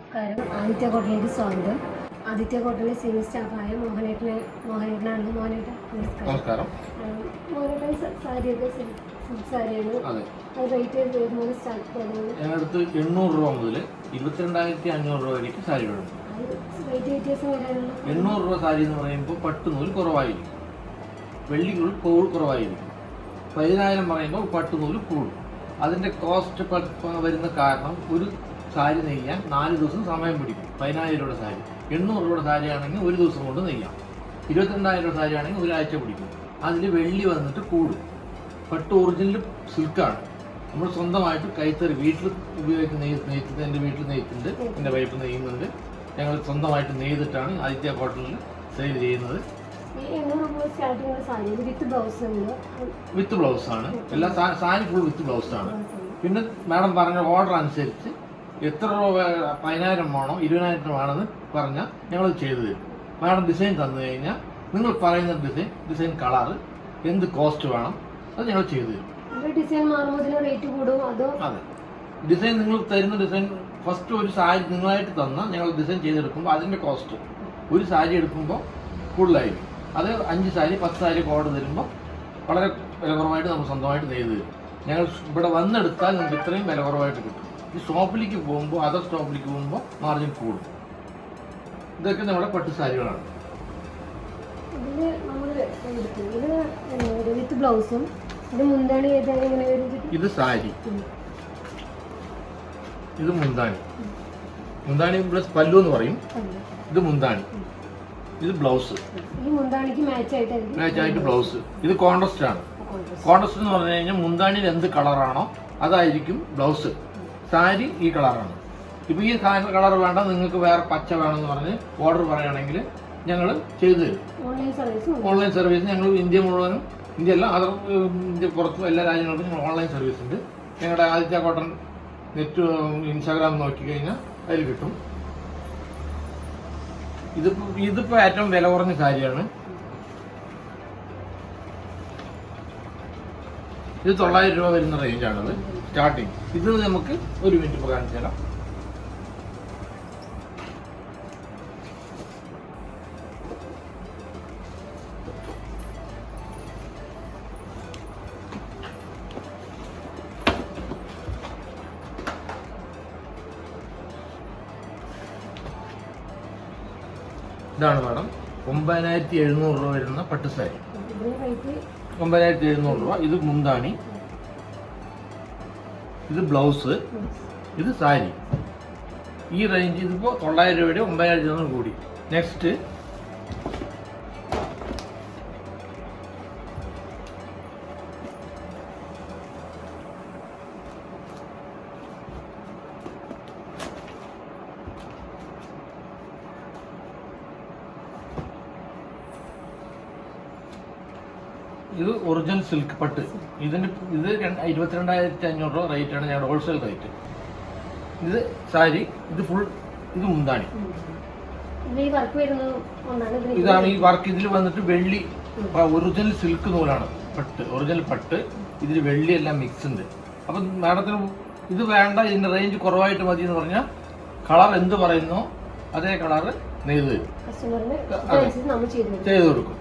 നമസ്കാരം. ആദിത്യ കോട്ടയിലേക്ക് സ്വാഗതം. ആദിത്യ കോട്ടയിലെ സീനിയർ സ്റ്റാഫായ മോഹനേട്ടനാണ്. മോഹനേട്ടൻ നമസ്കാരം. മോഹനേട്ടൻ സാരിയൊക്കെ സിൽക്ക് സാരിയാണ്. അത് റേറ്റ് വരുന്നത് സ്റ്റാർട്ട് ചെയ്യുന്നത് ഞങ്ങളടുത്ത് 800 രൂപ മുതൽ 22,500 രൂപ വരേക്ക് സാരികളുണ്ട്. റേറ്റ് വ്യത്യാസം വരാനുള്ള 800 രൂപ സാരി എന്ന് പറയുമ്പോൾ പട്ടുനൂല് കുറവായിരിക്കും, വെള്ളിക്കുള്ളിൽ കുറവായിരിക്കും. 10,000 പറയുമ്പോൾ പട്ടുനൂല് കൂടും. അതിൻ്റെ കോസ്റ്റ് വരുന്ന കാരണം ഒരു സാരി നെയ്യാൻ 4 ദിവസം സമയം പിടിക്കും. 10,000 രൂപയുടെ സാരി 800 രൂപയുടെ സാരി ആണെങ്കിൽ ഒരു ദിവസം കൊണ്ട് നെയ്യാം. 22,000 രൂപ സാരി ആണെങ്കിൽ ഒരാഴ്ച പിടിക്കും. അതിൽ വെള്ളി വന്നിട്ട് കൂടും. പട്ട് ഒറിജിനൽ സിൽക്കാണ്. നമ്മൾ സ്വന്തമായിട്ട് കൈത്തറി വീട്ടിൽ ഉപയോഗിക്കുന്ന നെയ്ത്ത് എൻ്റെ വീട്ടിൽ നെയ്ത്തുണ്ട്, എൻ്റെ വൈഫ് നെയ്യുന്നുണ്ട്. ഞങ്ങൾ സ്വന്തമായിട്ട് നെയ്തിട്ടാണ് ആദിത്യ കോട്ടണിൽ സെയിൽ ചെയ്യുന്നത്. വിത്ത് ബ്ലൗസ് ആണ്. എല്ലാ സാരി ഫുൾ വിത്ത് ബ്ലൗസ് ആണ്. പിന്നെ മാഡം പറഞ്ഞ ഓർഡർ അനുസരിച്ച് എത്ര രൂപ 10,000 വേണോ 20,000 വേണമെന്ന് പറഞ്ഞാൽ ഞങ്ങൾ ചെയ്തു തരും. മാഡം ഡിസൈൻ തന്നു കഴിഞ്ഞാൽ നിങ്ങൾ പറയുന്ന ഡിസൈൻ കളറ് എന്ത് കോസ്റ്റ് വേണം അത് ഞങ്ങൾ ചെയ്തു തരും. ഡിസൈൻ മാറുമ്പോൾ റേറ്റ് കൂടും. അതെ, ഡിസൈൻ നിങ്ങൾ തരുന്ന ഡിസൈൻ ഫസ്റ്റ് ഒരു സാരി നിങ്ങളായിട്ട് തന്നാൽ ഞങ്ങൾ ഡിസൈൻ ചെയ്തെടുക്കുമ്പോൾ അതിൻ്റെ കോസ്റ്റ് ഒരു സാരി എടുക്കുമ്പോൾ കൂടുതലായിരിക്കും. അത് 5 സാരി 10 സാരി ഓർഡർ തരുമ്പോൾ വളരെ വില കുറവായിട്ട് നമ്മൾ സ്വന്തമായിട്ട് നെയ്ത് തരും. ഞങ്ങൾ ഇവിടെ വന്നെടുത്താൽ നമുക്ക് ഇത്രയും വില കുറവായിട്ട് കിട്ടും. ഈ സ്റ്റോപ്പിലേക്ക് പോകുമ്പോൾ അതർ സ്റ്റോപ്പിലേക്ക് പോകുമ്പോൾ മാർജിൻ കൂടും. ഇതൊക്കെ നമ്മുടെ പട്ടു സാരികളാണ്. ഇത് സാരി, ഇത് മുന്താണി. മുന്താണി പ്ലസ് പല്ലു എന്ന് പറയും. ഇത് മുന്താണി, ഇത് ബ്ലൗസ്, മാച്ചായിട്ട് ബ്ലൗസ്. ഇത് കോൺട്രാസ്റ്റ് ആണ്. കോൺട്രാസ്റ്റ് എന്ന് പറഞ്ഞു കഴിഞ്ഞാൽ മുന്താണിയിൽ എന്ത് കളറാണോ അതായിരിക്കും ബ്ലൗസ്. സാരി ഈ കളറാണ്. ഇപ്പോൾ ഈ കളർ വേണ്ട, നിങ്ങൾക്ക് വേറെ പച്ച വേണമെന്ന് പറഞ്ഞ് ഓർഡർ പറയുകയാണെങ്കിൽ ഞങ്ങൾ ചെയ്തു തരും. ഓൺലൈൻ സർവീസ് ഞങ്ങൾ ഇന്ത്യ മുഴുവനും, ഇന്ത്യ അല്ല അതർ ഇന്ത്യ പുറത്തും എല്ലാ രാജ്യങ്ങൾക്കും ഞങ്ങൾ ഓൺലൈൻ സർവീസ് ഉണ്ട്. ഞങ്ങളുടെ ആദിത്യ കോട്ടൺ നെറ്റ് ഇൻസ്റ്റാഗ്രാം നോക്കിക്കഴിഞ്ഞാൽ അതിൽ കിട്ടും. ഇതിപ്പോൾ ഏറ്റവും വില കുറഞ്ഞ സാരിയാണ്. ഇത് 900 രൂപ വരുന്ന റേഞ്ചാണത് സ്റ്റാർട്ടിങ്. ഇത് നമുക്ക് ഒരു മിനിറ്റ് ഇപ്പോൾ കാണിച്ചു തരാം. ഇതാണ് മാഡം 9,700 രൂപ വരുന്ന പട്ടു സാരി. 9,700 രൂപ. ഇത് മുന്താണി, ഇത് ബ്ലൗസ്, ഇത് സാരി. ഈ റേഞ്ച് ഇതിപ്പോൾ 900 രൂപയുടെ 9,700 കൂടി. നെക്സ്റ്റ് ഇത് ഒറിജിനൽ സിൽക്ക് പട്ട്. ഇത് 22,500 രൂപ റേറ്റാണ് ഞങ്ങളുടെ ഹോൾസെയിൽ റേറ്റ്. ഇത് സാരി, ഇത് ഫുൾ, ഇത് മുന്താണി. ഇതാണ് ഈ വർക്ക്. ഇതിൽ വന്നിട്ട് വെള്ളി ഒറിജിനൽ സിൽക്ക് നൂലാണ് പട്ട്, ഒറിജിനൽ പട്ട്. ഇതിൽ വെള്ളി എല്ലാം മിക്സ് ഉണ്ട്. അപ്പം മാഡത്തിന് ഇത് വേണ്ട, ഇതിൻ്റെ റേഞ്ച് കുറവായിട്ട് മതി എന്ന് പറഞ്ഞാൽ കളർ എന്ത് പറയുന്നോ അതേ കളറ് നെയ്ത് ചെയ്ത് കൊടുക്കും.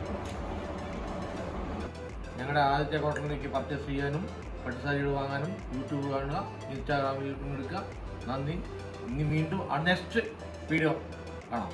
ഞങ്ങളുടെ ആദിത്യ കോട്ടണിലേക്ക് പർച്ചേസ് ചെയ്യാനും പട്ടുസാരികൾ വാങ്ങാനും യൂട്യൂബ് കാണുക, ഇൻസ്റ്റാഗ്രാമിൽ എടുക്കുക. നന്ദി. ഇനി വീണ്ടും നെക്സ്റ്റ് വീഡിയോ കാണാം.